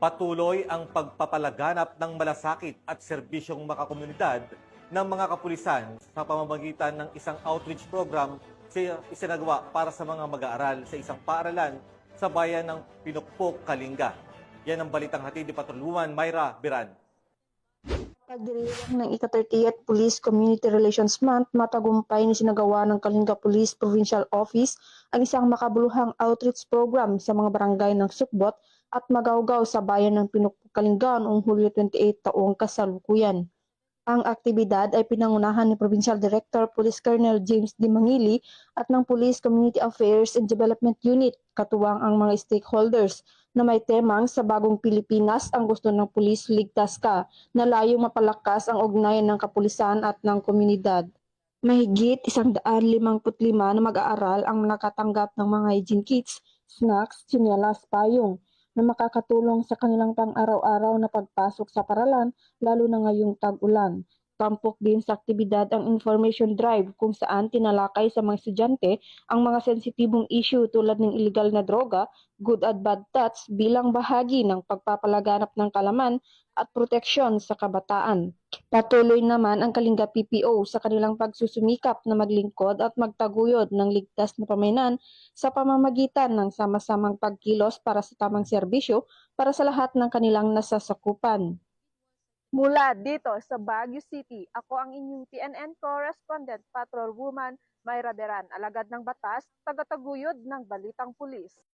Patuloy ang pagpapalaganap ng malasakit at serbisyong makakomunidad ng mga kapulisan sa pamamagitan ng isang outreach program isinagawa para sa mga mag-aaral sa isang paaralan sa bayan ng Pinukpok, Kalinga. Yan ang balitang hatid ni Patrolwoman Myra Biran. Pagdiriwang ng ika-30th Police Community Relations Month, matagumpay ni sinagawa ng Kalinga Police Provincial Office ang isang makabuluhang outreach program sa mga barangay ng Sukbot at Magawgaw sa bayan ng Pinukpok, Kalinga noong Hulyo 28 taong kasalukuyan. Ang aktibidad ay pinangunahan ni Provincial Director Police Colonel James D. Mangili at ng Police Community Affairs and Development Unit, katuwang ang mga stakeholders na may temang sa bagong Pilipinas ang gusto ng pulis ligtas ka, na layong mapalakas ang ugnayan ng kapulisan at ng komunidad. Mahigit 155 na mag-aaral ang nakatanggap ng mga hygiene kits, snacks, tsinelas, payong na makakatulong sa kanilang pang-araw-araw na pagpasok sa paralan, lalo na ngayong tag-ulan. Tampok din sa aktibidad ang information drive kung saan tinalakay sa mga estudyante ang mga sensitibong issue tulad ng illegal na droga, good at bad touch bilang bahagi ng pagpapalaganap ng kalaman at proteksyon sa kabataan. Patuloy naman ang Kalinga PPO sa kanilang pagsusumikap na maglingkod at magtaguyod ng ligtas na pamainan sa pamamagitan ng sama-samang pagkilos para sa tamang serbisyo para sa lahat ng kanilang nasasakupan. Mula dito sa Baguio City, ako ang inyong TNN correspondent, Patrolwoman Myra Beran, alagad ng batas, tagataguyod ng Balitang Pulis.